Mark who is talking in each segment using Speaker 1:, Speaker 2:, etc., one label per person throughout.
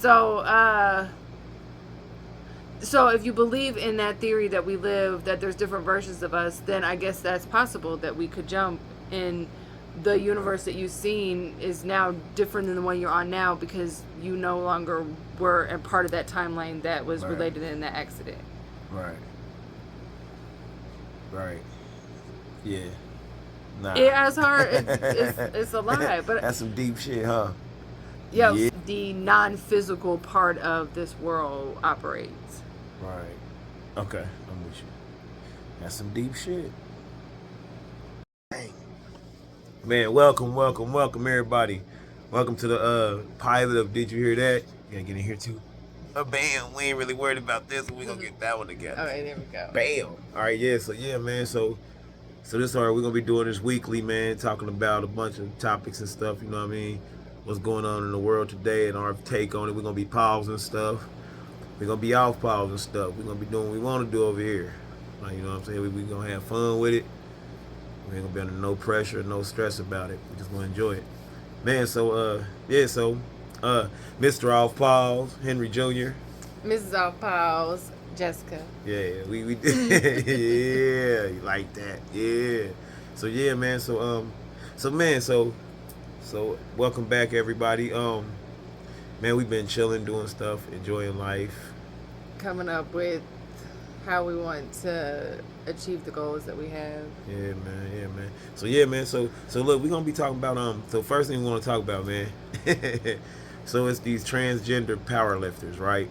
Speaker 1: So, so if you believe in that theory that we live, that there's different versions of us, then I guess that's possible that we could jump in the universe that you've seen is now different than the one you're on now because you no longer were a part of that timeline that was
Speaker 2: Right.
Speaker 1: related in that accident.
Speaker 2: Right. Right. Yeah. Nah.
Speaker 1: Yeah, it's hard. It's a lie, but
Speaker 2: That's some deep shit, huh?
Speaker 1: yeah,
Speaker 2: Yeah.
Speaker 1: the non-physical part of this world operates.
Speaker 2: Right. Okay, I'm with you. That's some deep shit. Dang. Man, welcome everybody. Welcome to the pilot of Did You Hear That? You gotta get in here too. Bam, we ain't really worried about this, we gonna get that one together.
Speaker 1: Okay, there we go.
Speaker 2: Bam. Alright, yeah, so yeah, man, so this we're gonna be doing this weekly, man, talking about a bunch of topics and stuff, you know what I mean? What's going on in the world today and our take on it. We're gonna be pausing stuff. We're gonna be off pausing stuff. We're gonna be doing what we wanna do over here. Like, you know what I'm saying? We gonna have fun with it. We ain't gonna be under no pressure, no stress about it. We just gonna enjoy it. Man, so Mr. Off Pause, Henry Jr.
Speaker 1: Mrs. Off Pause, Jessica.
Speaker 2: Yeah, we yeah, you like that. Yeah. So yeah, man, so welcome back everybody. Man, we've been chilling, doing stuff, enjoying life.
Speaker 1: Coming up with how we want to achieve the goals that we have.
Speaker 2: Yeah, man. So yeah, man. So look, we're gonna be talking about So first thing we want to talk about, man. So it's these transgender powerlifters, right?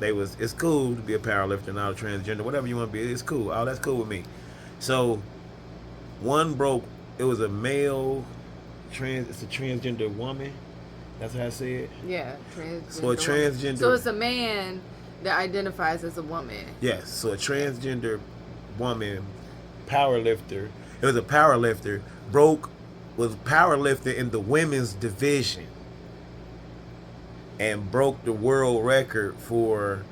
Speaker 2: It's cool to be a powerlifter, not a transgender, whatever you want to be. It's cool. Oh, that's cool with me. So one broke. It was a male It's a transgender woman. That's how I say it.
Speaker 1: Yeah, transgender.
Speaker 2: So a transgender.
Speaker 1: Woman. So it's a man that identifies as a woman.
Speaker 2: Yes. So a transgender woman powerlifter. It was a powerlifter was powerlifting in the women's division and broke the world record for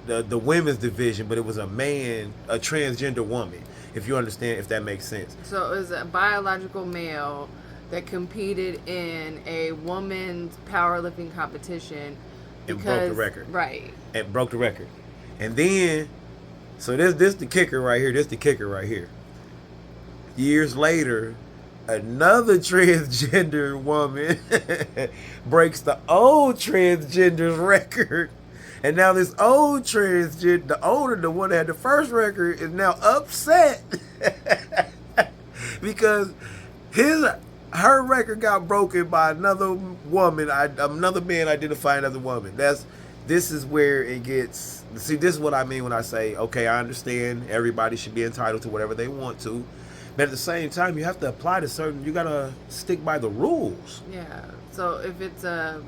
Speaker 2: the women's division, but it was a transgender woman, if you understand, if that makes sense.
Speaker 1: So it was a biological male that competed in a woman's powerlifting competition
Speaker 2: and broke the record.
Speaker 1: Right.
Speaker 2: And broke the record. And then, so this the kicker right here. Years later, another transgender woman breaks the old transgender's record. And now this old transgender, the one that had the first record, is now upset because her record got broken by another man identifying as a woman. This is where it gets. See, this is what I mean when I say, okay, I understand everybody should be entitled to whatever they want to, but at the same time, you have to apply to you gotta stick by the rules.
Speaker 1: Yeah. So if it's a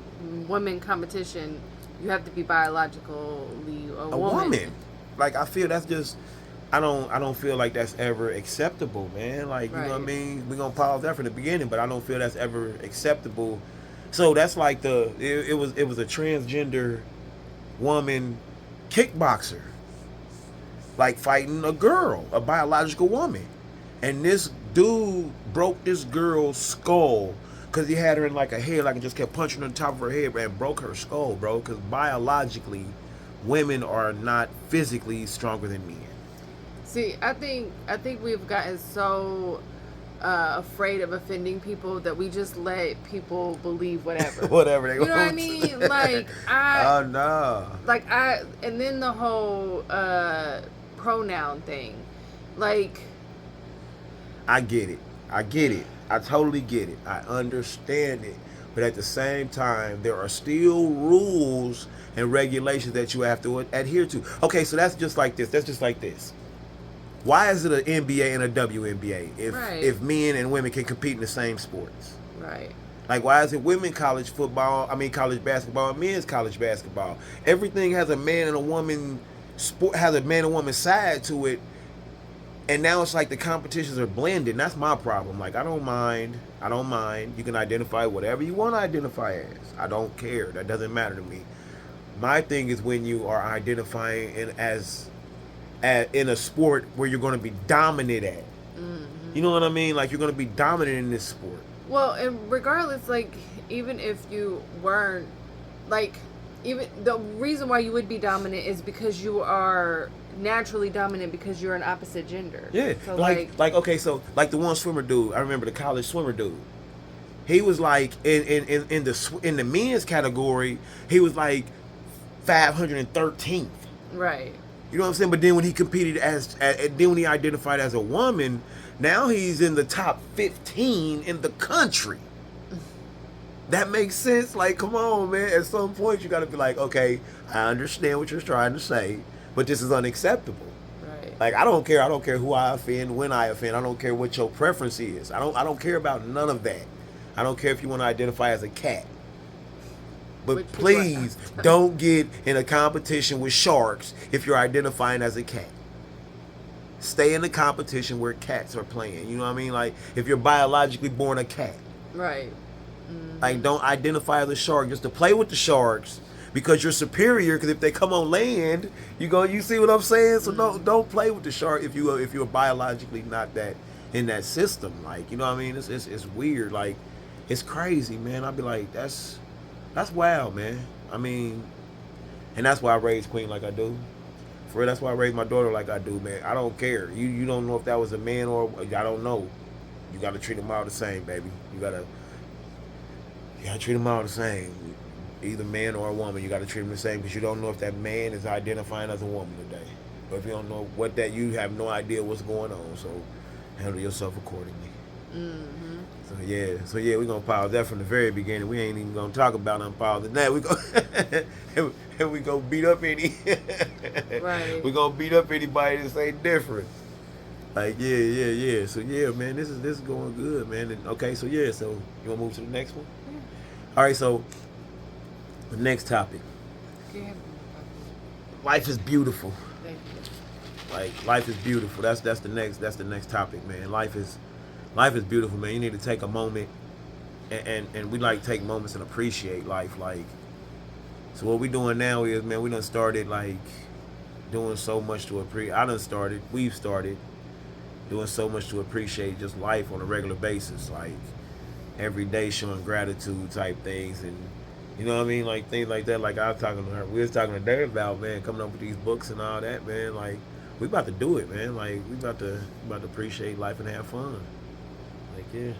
Speaker 1: women competition, you have to be biologically a woman.
Speaker 2: Like, I feel that's just. I don't feel like that's ever acceptable, man. Like, you know what I mean? We're gonna pause that from the beginning, but I don't feel that's ever acceptable. So that's like it was a transgender woman kickboxer, like fighting a girl, a biological woman. And this dude broke this girl's skull because he had her in like a head, like, it just kept punching on the top of her head and broke her skull, bro. Because biologically, women are not physically stronger than men.
Speaker 1: See, I think we've gotten so afraid of offending people that we just let people believe whatever.
Speaker 2: Whatever they want.
Speaker 1: You know what I mean? Like
Speaker 2: oh no.
Speaker 1: And then the whole pronoun thing. Like,
Speaker 2: I get it. I totally get it. I understand it. But at the same time, there are still rules and regulations that you have to adhere to. Okay, so that's just like this. Why is it an NBA and a WNBA if men and women can compete in the same sports?
Speaker 1: Right.
Speaker 2: Like, why is it college basketball, and men's college basketball? Everything has a man and a woman side to it. And now it's like the competitions are blended. And that's my problem. Like, I don't mind. You can identify whatever you want to identify as. I don't care. That doesn't matter to me. My thing is when you are identifying in a sport where you're going to be dominant at. Mm-hmm. You know what I mean? Like, you're going to be dominant in this sport.
Speaker 1: Well, and regardless, like, even if you weren't, like, even the reason why you would be dominant is because you are naturally dominant because you're an opposite gender.
Speaker 2: Yeah,
Speaker 1: So
Speaker 2: like okay, so like the one swimmer dude, I remember the college swimmer dude. He was like in the men's category, he was like 513th.
Speaker 1: right.
Speaker 2: You know what I'm saying? But then when he competed then when he identified as a woman, now he's in the top 15 in the country. That makes sense. Like, come on, man. At some point, you got to be like, okay, I understand what you're trying to say, but this is unacceptable.
Speaker 1: Right.
Speaker 2: Like, I don't care. I don't care who I offend, when I offend. I don't care what your preference is. I don't care about none of that. I don't care if you want to identify as a cat. But
Speaker 1: Which
Speaker 2: please don't get in a competition with sharks if you're identifying as a cat. Stay in the competition where cats are playing. You know what I mean? Like, if you're biologically born a cat.
Speaker 1: Right.
Speaker 2: Like, don't identify as a shark just to play with the sharks because you're superior. Because if they come on land, you see what I'm saying? So don't play with the shark if you're biologically not that in that system. Like, you know what I mean? It's weird. Like, it's crazy, man. I'd be like, that's wild, man. I mean, and that's why I raised Queen like I do. For real, that's why I raised my daughter like I do, man. I don't care. You don't know if that was a man or I don't know. You got to treat them all the same, baby. You gotta treat them all the same. Either man or a woman, you got to treat them the same because you don't know if that man is identifying as a woman today. But if you don't know what that, you have no idea what's going on. So handle yourself accordingly.
Speaker 1: Mm-hmm.
Speaker 2: So yeah, we're gonna pause that from the very beginning. We ain't even gonna talk about unpausing that. We go and we gonna beat up any.
Speaker 1: Right.
Speaker 2: We gonna beat up anybody that say different. Like yeah. So yeah, man, this is going good, man. And, okay, so yeah, so you wanna move to the next one?
Speaker 1: Yeah.
Speaker 2: All right, so the next topic.
Speaker 1: Yeah.
Speaker 2: Life is beautiful.
Speaker 1: Thank you.
Speaker 2: Like, life is beautiful. That's the next topic, man. Life is beautiful, man. You need to take a moment and we like take moments and appreciate life. Like, so what we doing now is, man, we done started like doing so much to appreciate. We've started doing so much to appreciate just life on a regular basis, like every day showing gratitude type things, and you know what I mean, like things like that. Like we was talking to Dave about, man, coming up with these books and all that, man. Like, we about to do it, man. Like, we about to appreciate life and have fun. Like, yeah.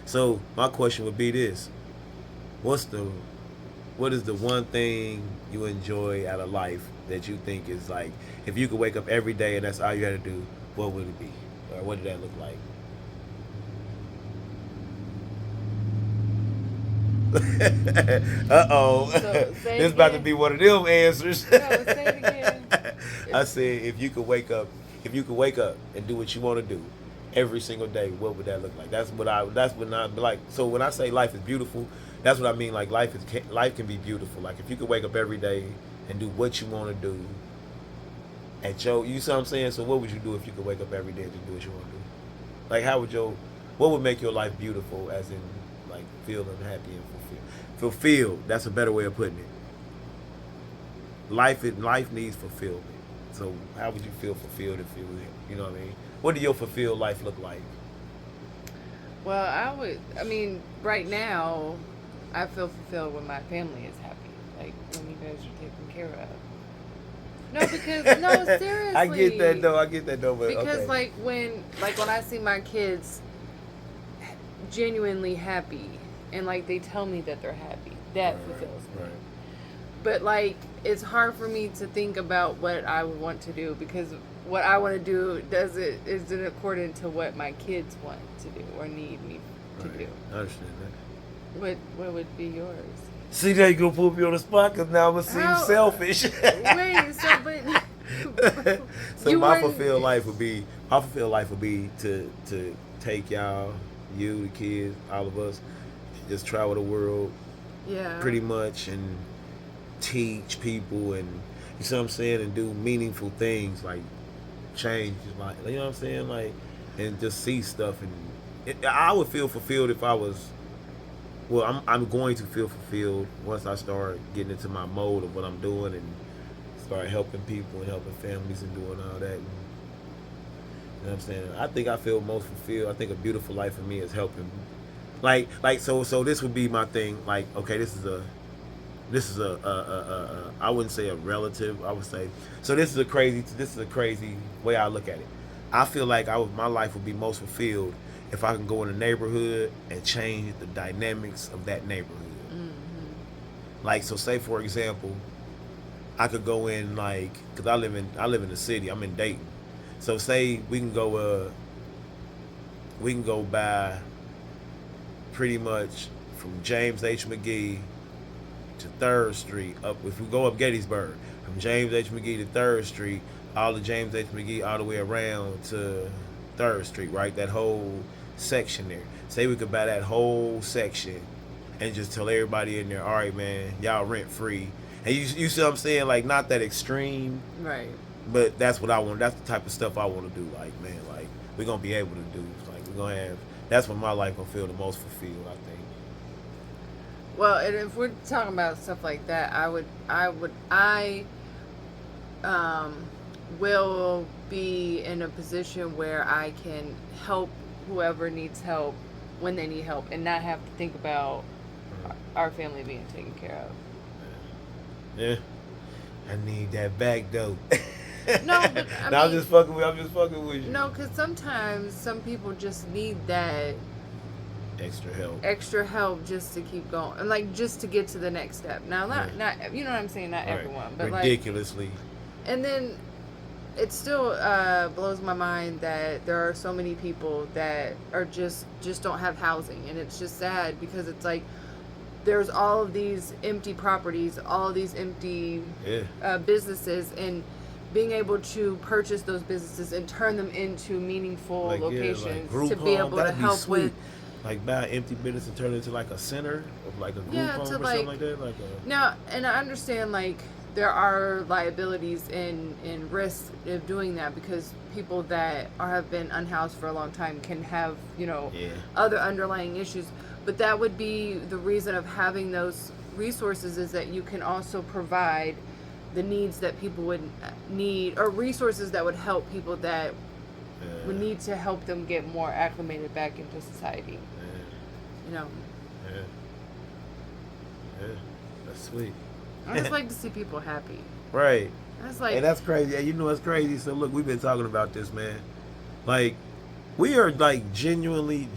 Speaker 2: So my question would be this: what is the one thing you enjoy out of life that you think is like, if you could wake up every day and that's all you had to do, what would it be, or what did that look like? Uh-oh.
Speaker 1: So,
Speaker 2: This is about to be one of them answers.
Speaker 1: No, say it again.
Speaker 2: I said, if you could wake up and do what you want to do every single day, what would that look like? That's when I like. So when I say life is beautiful, that's what I mean. Like, life can be beautiful. Like, if you could wake up every day and do what you want to do you see what I'm saying? So what would you do if you could wake up every day and do what you want to do? Like, what would make your life beautiful, as in, like, feeling happy and fulfilled? That's a better way of putting it. Life needs fulfillment. So how would you feel fulfilled if it was, you know what I mean? What do your fulfilled life look like?
Speaker 1: Well, right now, I feel fulfilled when my family is happy. Like, when you guys are taken care of. No, seriously.
Speaker 2: I get that though. But
Speaker 1: because,
Speaker 2: okay.
Speaker 1: like, when I see my kids genuinely happy, and, like, they tell me that they're happy, that fulfills me.
Speaker 2: Right.
Speaker 1: But, like, it's hard for me to think about what I would want to do, because what I want to do isn't according to what my kids want to do or need me to do.
Speaker 2: I understand that.
Speaker 1: What would be yours?
Speaker 2: See, now you're gonna put me on the spot because now I'm gonna seem selfish.
Speaker 1: Wait,
Speaker 2: so my fulfilled life would be to take you, the kids, all of us, just travel the world, pretty much, and teach people, and you see what I'm saying, and do meaningful things, like change, like, you know what I'm saying, like, and just see stuff, and I would feel fulfilled if I was. Well, I'm going to feel fulfilled once I start getting into my mode of what I'm doing and start helping people and helping families and doing all that. And, you know what I'm saying? I think I feel most fulfilled. I think a beautiful life for me is helping. So this would be my thing. Like, okay, this is This is a I wouldn't say a relative. I would say so. This is a crazy way I look at it. I feel like my life would be most fulfilled if I can go in a neighborhood and change the dynamics of that neighborhood. Like, so say for example, I could go in, like, cause I live in the city. I'm in Dayton. So say we can go by pretty much from James H. McGee to 3rd Street up. If we go up Gettysburg from James H. McGee to 3rd Street, all the James H. McGee all the way around to 3rd Street, right? That whole section there. Say we could buy that whole section and just tell everybody in there, all right, man, y'all rent free. And you see what I'm saying? Like, not that extreme.
Speaker 1: Right.
Speaker 2: But that's what I want. That's the type of stuff I want to do. Like, man, like, we're going to be able to do. Like, we're going to have, that's when my life will feel the most fulfilled, I think.
Speaker 1: Well, and if we're talking about stuff like that, I will be in a position where I can help whoever needs help when they need help and not have to think about our family being taken care of.
Speaker 2: Yeah. I need that back though.
Speaker 1: No, but I mean,
Speaker 2: I'm just fucking with you.
Speaker 1: No, because sometimes some people just need that extra help just to keep going, and like just to get to the next step. Now, not you know what I'm saying, not right. Everyone, but
Speaker 2: ridiculously.
Speaker 1: Like, and then it still blows my mind that there are so many people that are just don't have housing, and it's just sad because it's like there's all of these empty properties, all of these empty businesses, and being able to purchase those businesses and turn them into meaningful locations to be able to help with.
Speaker 2: Like, buy an empty business and turn it into like a center of like a group home or something like that.
Speaker 1: Now, and I understand like there are liabilities and risks of doing that because people that have been unhoused for a long time can have other underlying issues. But that would be the reason of having those resources, is that you can also provide the needs that people would need, or resources that would help people that would need to help them get more acclimated back into society.
Speaker 2: Yeah, that's sweet.
Speaker 1: I just like to see people happy.
Speaker 2: Right.
Speaker 1: That's like,
Speaker 2: and that's crazy. Yeah, you know what's crazy? So look, we've been talking about this, man. Like, we are like genuinely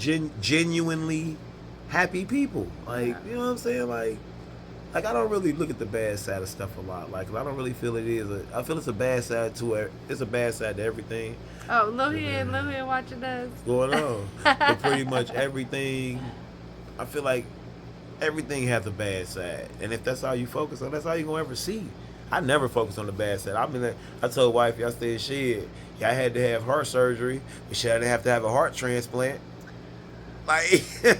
Speaker 2: happy people. Like, you know what I'm saying? Like I don't really look at the bad side of stuff a lot. Like, I don't really feel it is. I feel it's a bad side to it. It's a bad side to everything.
Speaker 1: Oh, look here watching us.
Speaker 2: Going on. But pretty much everything, I feel like everything has a bad side. And if that's all you focus on, that's all you're going to ever see. I never focus on the bad side. I told wife yesterday, shit, I had to have heart surgery, but shit, I didn't have to have a heart transplant. Like, you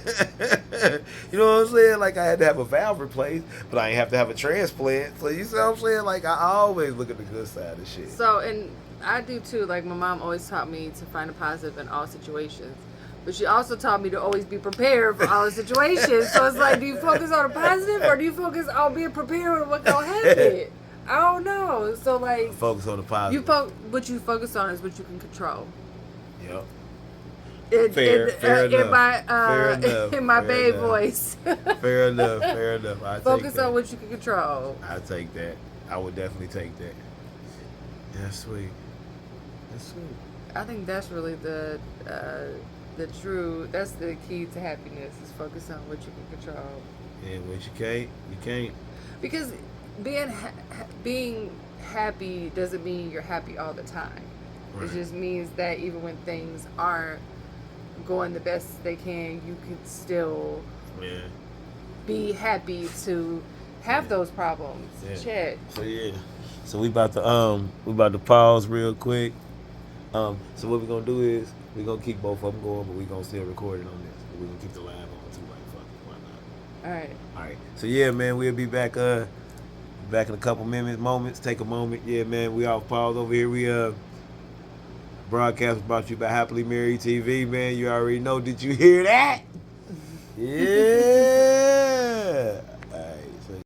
Speaker 2: know what I'm saying? Like, I had to have a valve replaced, but I ain't have to have a transplant. So you see what I'm saying? Like, I always look at the good side of shit.
Speaker 1: So, and I do too. Like, my mom always taught me to find a positive in all situations. But she also taught me to always be prepared for all the situations. So it's like, do you focus on the positive or do you focus on being prepared with what's going to happen? I don't know. So, like,
Speaker 2: focus on the positive.
Speaker 1: What you focus on is what you can control.
Speaker 2: Yep.
Speaker 1: Fair enough. In my babe voice.
Speaker 2: Fair enough.
Speaker 1: Focus on what you can control.
Speaker 2: I take that. I would definitely take that. That's sweet.
Speaker 1: I think that's really the key to happiness, is focus on what you can control.
Speaker 2: Yeah, what you can't.
Speaker 1: Because being happy doesn't mean you're happy all the time. Right. It just means that even when things aren't going the best they can, you can still be happy to have those problems. Check.
Speaker 2: So we about to pause real quick. So what we're gonna do is we're gonna keep both of them going, but we're gonna still recording on this. But we're gonna keep the live on too. Like, fuck it, why not? All right. So yeah, man, we'll be back in a couple moments. Take a moment. Yeah, man, we off pause over here. We broadcast brought to you by Happily Married TV, man. You already know. Did you hear that? Yeah. All right.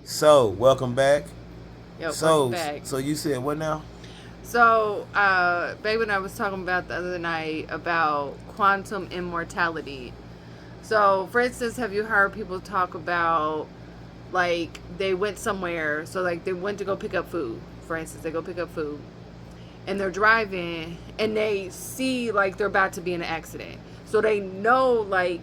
Speaker 2: So welcome back.
Speaker 1: Welcome back.
Speaker 2: So you said what now?
Speaker 1: So, Babe and I was talking about the other night about quantum immortality. So, for instance, have you heard people talk about like they went somewhere, so like they went to go pick up food. For instance, they go pick up food and they're driving and they see like they're about to be in an accident. So they know like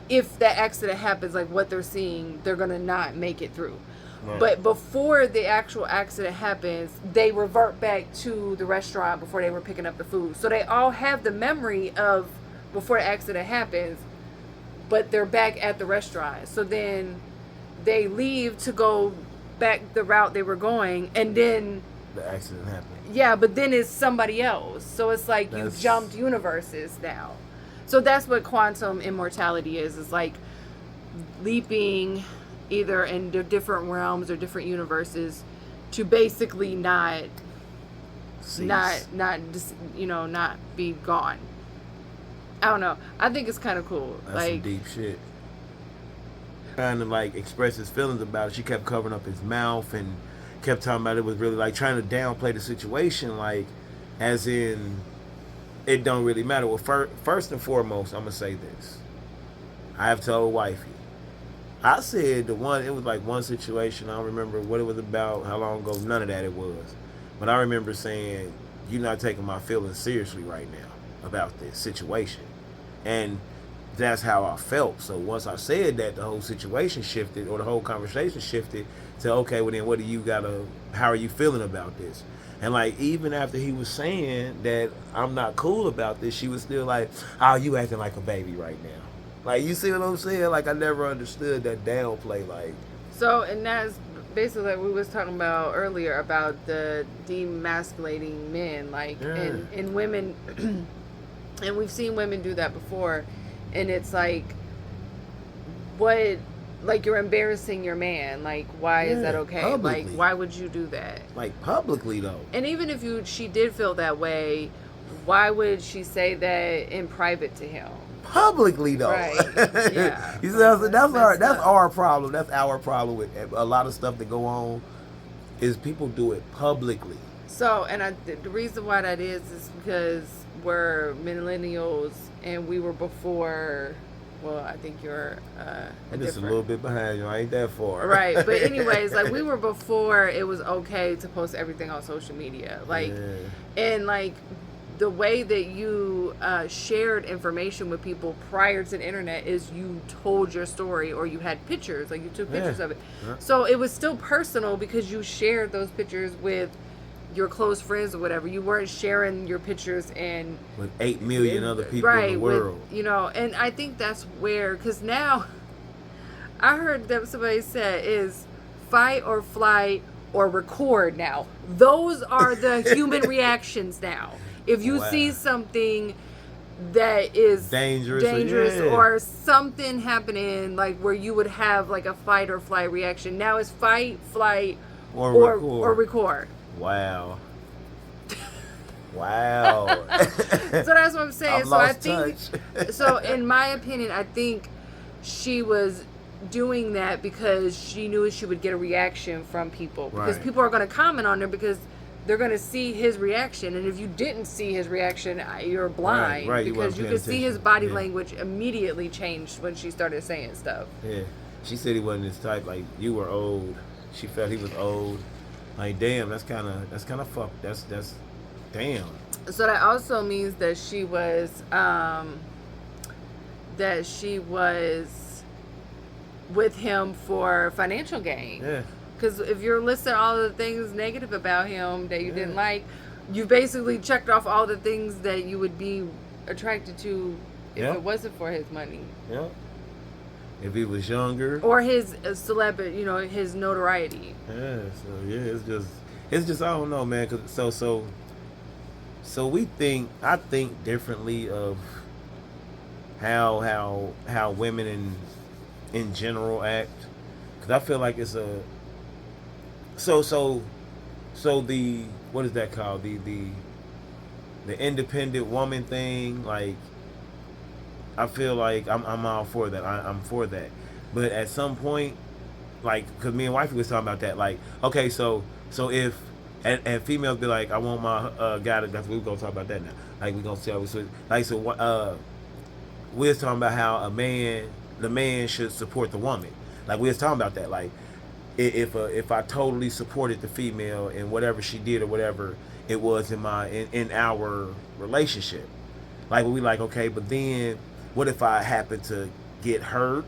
Speaker 1: if that accident happens, like what they're seeing, they're gonna not make it through. Right. But before the actual accident happens, they revert back to the restaurant before they were picking up the food. So they all have the memory of before the accident happens, but they're back at the restaurant. So then they leave to go back the route they were going, and then
Speaker 2: the accident happened.
Speaker 1: Yeah, but then it's somebody else. So it's like you jumped universes now. So that's what quantum immortality is. It's like leaping either in different realms or different universes to basically not be gone. I don't know. I think it's kind of cool.
Speaker 2: That's some deep shit. Trying to like express his feelings about it, she kept covering up his mouth and kept talking about it was really like trying to downplay the situation, like as in it don't really matter. Well, first and foremost, I'm gonna say this. I have told wifey. I said it was like one situation. I don't remember what it was about, how long ago, none of that it was. But I remember saying, you're not taking my feelings seriously right now about this situation. And that's how I felt. So once I said that, the whole situation shifted, or the whole conversation shifted to, okay, well then how are you feeling about this? And like, even after he was saying that I'm not cool about this, she was still like, oh, you acting like a baby right now. Like, you see what I'm saying? Like, I never understood that downplay. Like,
Speaker 1: so, and that's basically like we was talking about earlier about the demasculating men, like in women, and we've seen women do that before, and it's like, what, like you're embarrassing your man. Like, why is that okay?
Speaker 2: Publicly.
Speaker 1: Like, why would you do that?
Speaker 2: Like, publicly though.
Speaker 1: And even if she did feel that way, why would she say that in private to him?
Speaker 2: Publicly though.
Speaker 1: Right. Yeah.
Speaker 2: You see what I'm saying? That's our problem. That's our problem with a lot of stuff that go on is people do it publicly.
Speaker 1: So, and the reason why that is because we're millennials and we were before. Well, I think you're
Speaker 2: I'm just a little bit behind you. I ain't that far.
Speaker 1: Right. But anyways, like we were before it was okay to post everything on social media. Like, and like the way that you shared information with people prior to the internet is you told your story, or you had pictures, like you took pictures of it. So it was still personal because you shared those pictures with your close friends or whatever. You weren't sharing your pictures and
Speaker 2: with 8 million other people in the world.
Speaker 1: And I think that's where, because now I heard that somebody said is fight or flight or record now. Those are the human reactions now. If you see something that is dangerous or something happening, like where you would have like a fight or flight reaction, now it's fight, flight, or record.
Speaker 2: Wow. Wow.
Speaker 1: So that's what I'm saying. So I think, so in my opinion, I think she was doing that because she knew she would get a reaction from people. Because people are going to comment on her because they're going to see his reaction. And if you didn't see his reaction, you're blind.
Speaker 2: Right.
Speaker 1: Because you could see his body language immediately changed when she started saying stuff.
Speaker 2: Yeah. She said he wasn't his type. Like, you were old. She felt he was old. Like, damn, that's kind of fucked. That's damn.
Speaker 1: So that also means that she was with him for financial gain.
Speaker 2: Yeah.
Speaker 1: Because if you're listing all the things negative about him that you didn't like, you basically checked off all the things that you would be attracted to if it wasn't for his money.
Speaker 2: Yeah. If he was younger.
Speaker 1: Or his celebrity, his notoriety.
Speaker 2: Yeah. So it's just I don't know, man. Cause so I think differently of how women in general act. Cause I feel like it's a. So the, what is that called? The independent woman thing, like, I feel like I'm all for that. I'm for that. But at some point, like, because me and wifey was talking about that, like, okay, so if and females be like, I want my guy to, that's, we're gonna talk about that now. Like, we're gonna see how we switch. Like, so we was talking about how the man should support the woman. Like we was talking about that. Like if I totally supported the female in whatever she did or whatever it was in our relationship, like we like, okay, but then what if I happen to get hurt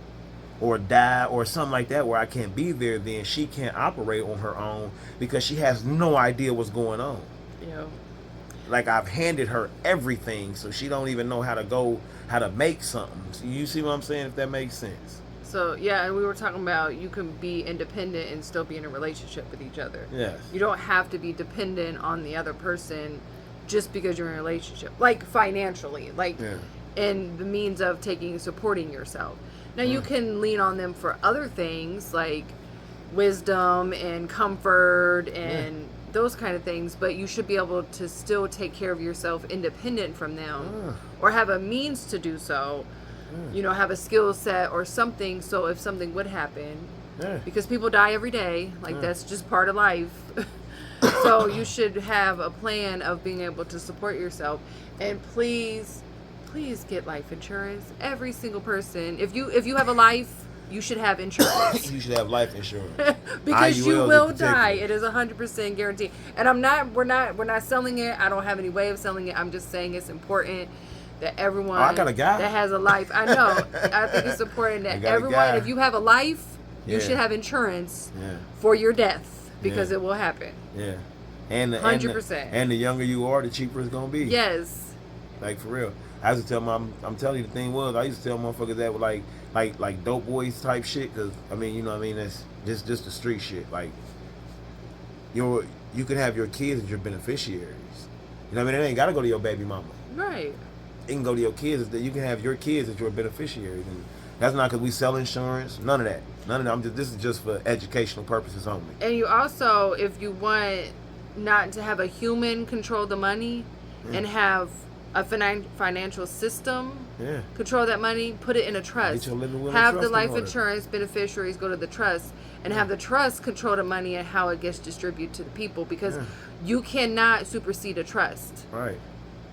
Speaker 2: or die or something like that where I can't be there? Then she can't operate on her own because she has no idea what's going on.
Speaker 1: Yeah.
Speaker 2: Like I've handed her everything, so she don't even know how to make something. So you see what I'm saying? If that makes sense.
Speaker 1: So yeah, and we were talking about you can be independent and still be in a relationship with each other.
Speaker 2: Yes.
Speaker 1: You don't have to be dependent on the other person just because you're in a relationship, like financially, like in the means of supporting yourself. Now you can lean on them for other things like wisdom and comfort and those kind of things, but you should be able to still take care of yourself independent from them or have a means to do so. You know, have a skill set or something, so if something would happen, because people die every day, like that's just part of life. So you should have a plan of being able to support yourself. And please get life insurance. Every single person, if you have a life, you should have insurance.
Speaker 2: You should have life insurance
Speaker 1: because you will die. It is 100% guaranteed. And we're not selling it. I don't have any way of selling it. I'm just saying it's important that everyone
Speaker 2: I got a guy
Speaker 1: that has a life. I know. I think it's important that everyone, if you have a life, you should have insurance for your death because it will happen.
Speaker 2: Yeah. And
Speaker 1: 100%.
Speaker 2: And the younger you are, the cheaper it's gonna be.
Speaker 1: Yes.
Speaker 2: Like for real. I used to tell I'm telling you the thing was I used to tell motherfuckers that were like dope boys type shit, because I mean, you know what I mean, that's just the street shit. Like you can have your kids as your beneficiaries. You know what I mean? It ain't gotta go to your baby mama.
Speaker 1: Right.
Speaker 2: It can go to your kids. That you can have your kids as your beneficiaries, and that's not because we sell insurance. None of that. This is just for educational purposes only.
Speaker 1: And you also, if you want not to have a human control the money and have a financial system control that money, put it in a trust. Have the life insurance beneficiaries go to the trust and have the trust control the money and how it gets distributed to the people, because you cannot supersede a trust.
Speaker 2: Right.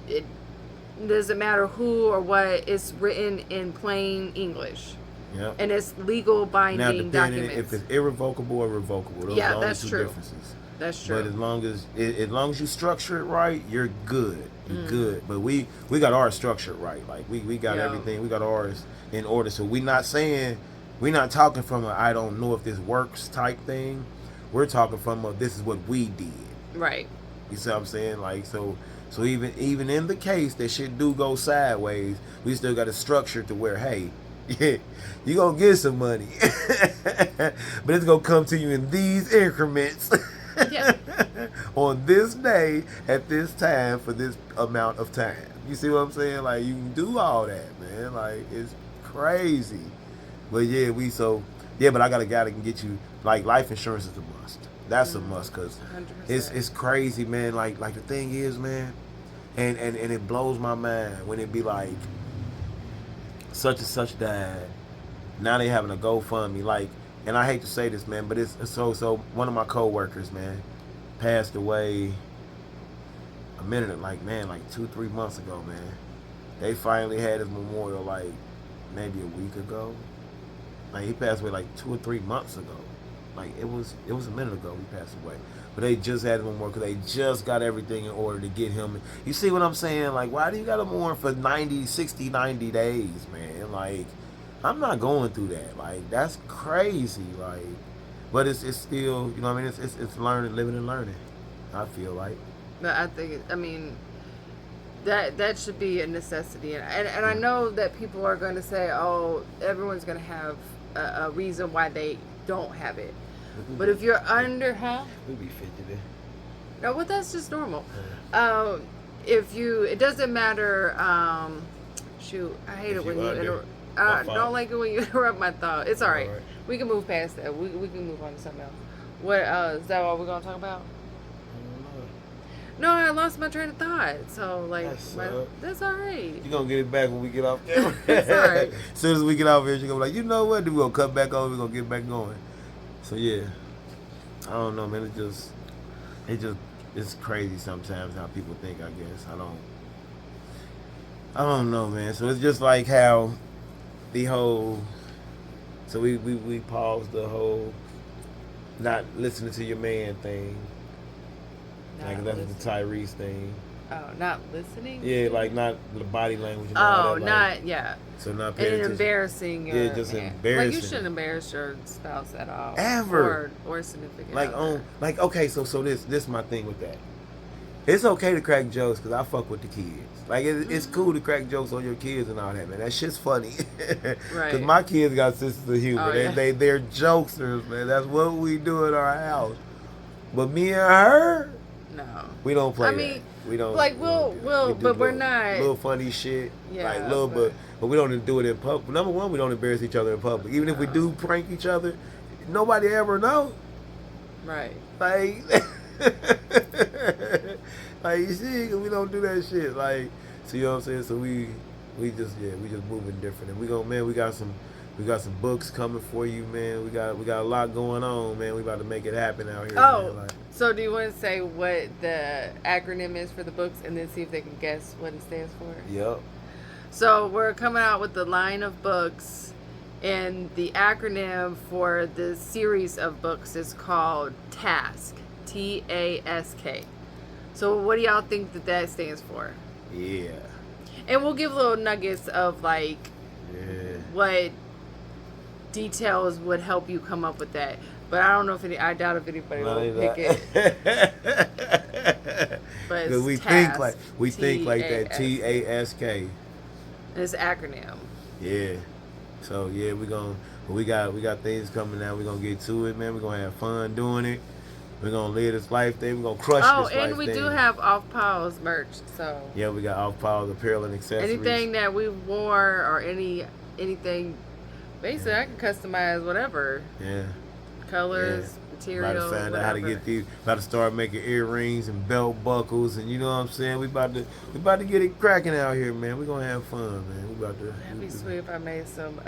Speaker 1: It doesn't matter who or what, it's written in plain English.
Speaker 2: Yep.
Speaker 1: And it's legal binding documents.
Speaker 2: If it's irrevocable or revocable, those are the only two differences.
Speaker 1: That's true.
Speaker 2: But as long as you structure it right, you're good. You're good. But we got ours structured right. Like we got everything. We got ours in order. So we're not talking from a I don't know if this works type thing. We're talking from a this is what we did.
Speaker 1: Right.
Speaker 2: You see what I'm saying? Like so even in the case that shit do go sideways, we still got a structure to where, hey, you gonna get some money. But it's gonna come to you in these increments. On this day, at this time, for this amount of time. You see what I'm saying? Like, you can do all that, man. Like, it's crazy. But but I got a guy that can get you, like, life insurance is a must. That's a must, because it's crazy, man. Like the thing is, man, and it blows my mind when it be like, such and such died. Now they having a GoFundMe, like, and I hate to say this, man, but it's so one of my coworkers, man, passed away a minute, like 2-3 months ago, man. They finally had his memorial, like, maybe a week ago. Like, he passed away like 2 or 3 months ago. Like, it was a minute ago he passed away. But they just had him memorial because they just got everything in order to get him. You see what I'm saying? Like, why do you got to mourn for 60, 90 days, man? Like, I'm not going through that. Like, that's crazy. Like, but it's still, you know what I mean? It's learning, living and learning, I feel like.
Speaker 1: But I think, that should be a necessity. And I know that people are going to say, oh, everyone's going to have a reason why they don't have it. But if you're under,
Speaker 2: We be fit today.
Speaker 1: No, well, that's just normal. It doesn't matter. Shoot, I hate it when you interrupt. I don't like it when you interrupt my thought. It's all right. We can move past that. We can move on to something else. What is that what we're gonna talk about? No, I lost my train of thought. So like, that's all right.
Speaker 2: You gonna get it back when we get off camera.
Speaker 1: That's all right.
Speaker 2: As soon as we get off here, she gonna be like, you know what? We're gonna cut back on. We're gonna get back going. So yeah, I don't know, man. It's crazy sometimes how people think. I guess I don't know, man. So it's just like how the whole. So we paused the whole not listening to your man thing. Like that's the Tyrese thing.
Speaker 1: Oh, not listening?
Speaker 2: Yeah, like not the body language and all that.
Speaker 1: Oh,
Speaker 2: Like,
Speaker 1: not, yeah.
Speaker 2: so not
Speaker 1: And
Speaker 2: paying attention.
Speaker 1: embarrassing.
Speaker 2: Yeah, just embarrassing.
Speaker 1: Like, you shouldn't embarrass your spouse at all.
Speaker 2: Ever.
Speaker 1: Or significant
Speaker 2: like
Speaker 1: other.
Speaker 2: like okay, so this my thing with that. It's okay to crack jokes because I fuck with the kids. Like it's cool to crack jokes on your kids and all that, man. That shit's funny.
Speaker 1: Right.
Speaker 2: Because my kids got senses of humor.
Speaker 1: Oh, yeah.
Speaker 2: They're jokesters, man. That's what we do in our house. But me and her,
Speaker 1: no,
Speaker 2: we don't play.
Speaker 1: I mean,
Speaker 2: that. We don't
Speaker 1: like
Speaker 2: but
Speaker 1: we're not
Speaker 2: little funny shit.
Speaker 1: Yeah,
Speaker 2: like little, but we don't do it in public. Number one, we don't embarrass each other in public. Even if we do prank each other, nobody ever know.
Speaker 1: Right.
Speaker 2: Like, like you see, we don't do that shit. Like, so you know what I'm saying? So we just moving different. And we got some books coming for you, man. We got a lot going on, man. We about to make it happen out here.
Speaker 1: Oh,
Speaker 2: man. Like,
Speaker 1: so do you want to say what the acronym is for the books, and then see if they can guess what it stands for?
Speaker 2: Yep.
Speaker 1: So we're coming out with the line of books, and the acronym for the series of books is called TASK. TASK. So what do y'all think that stands for?
Speaker 2: Yeah.
Speaker 1: And we'll give little nuggets of like what details would help you come up with that. But I don't know if I doubt if anybody will pick it. But it's
Speaker 2: we
Speaker 1: TASK,
Speaker 2: think like that. TASK.
Speaker 1: It's an acronym.
Speaker 2: Yeah. So yeah, we got things coming out. We're gonna get to it, man. We're gonna have fun doing it. We're gonna live this life thing. We're gonna crush this life thing.
Speaker 1: Oh, and we do have Off Pause merch. So
Speaker 2: yeah, we got Off Pause apparel and accessories.
Speaker 1: Anything that we wore or anything, basically I can customize whatever.
Speaker 2: Yeah.
Speaker 1: Colors, materials.
Speaker 2: About to find out how to get these. About to start making earrings and belt buckles, and you know what I'm saying. We about to get it cracking out here, man. We gonna have fun, man. We about to.
Speaker 1: That'd be sweet if I made some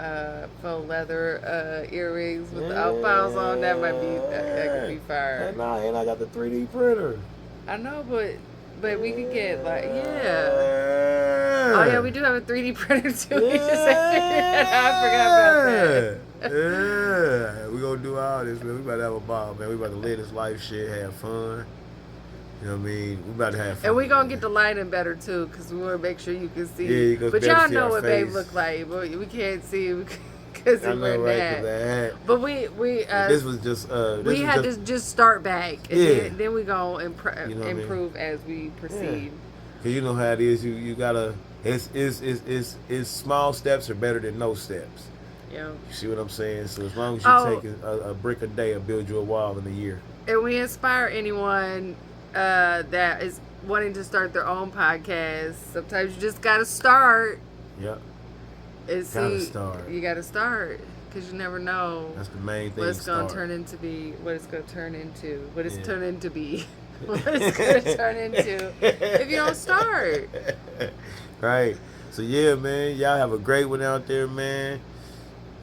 Speaker 1: faux leather earrings with the Off Pause on. That might be that could be fire.
Speaker 2: And I got the 3D printer.
Speaker 1: I know, but we could get like Oh yeah, we do have a 3D printer too. We just I forgot about that.
Speaker 2: Yeah, we gonna do all this, man. We about to have a ball, man. We about to live this life shit, have fun. You know what I mean? We about to have fun.
Speaker 1: And we gonna get the lighting better too, cause we wanna make sure you can see.
Speaker 2: Yeah, you
Speaker 1: but y'all know what babe look like, but we can't see because he wearing that. But we
Speaker 2: this was just
Speaker 1: we had to just start back, and then we gonna improve as we proceed.
Speaker 2: Yeah. Cause you know how it is. You gotta. It's small steps are better than no steps.
Speaker 1: Yeah.
Speaker 2: You see what I'm saying? So as long as you take a brick a day, it'll build you a wall in a year.
Speaker 1: And we inspire anyone that is wanting to start their own podcast. Sometimes you just gotta start.
Speaker 2: Yep.
Speaker 1: And
Speaker 2: gotta start.
Speaker 1: You gotta start, because you never know.
Speaker 2: That's the main thing.
Speaker 1: What it's gonna turn into be. What it's gonna turn into. What it's turned into be. What it's gonna turn into if you don't start.
Speaker 2: Right. So yeah, man. Y'all have a great one out there, man.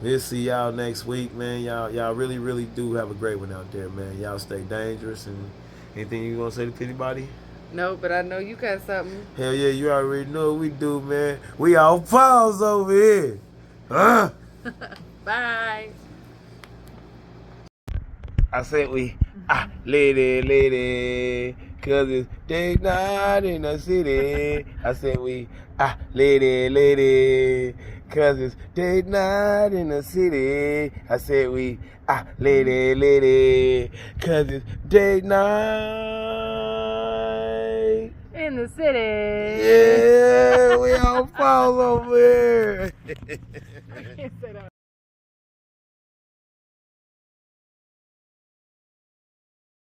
Speaker 2: We'll see y'all next week, man. Y'all really, really do have a great one out there, man. Y'all stay dangerous. And anything you gonna say to anybody?
Speaker 1: No, but I know you got something.
Speaker 2: Hell yeah, you already know what we do, man. We Off Pause over here. Huh?
Speaker 1: Bye.
Speaker 2: I said lady, cause it's day night in the city. I said lady, cause it's day night in the city. I said lady, cause it's day night
Speaker 1: in the city.
Speaker 2: Yeah, we Off Pause over here.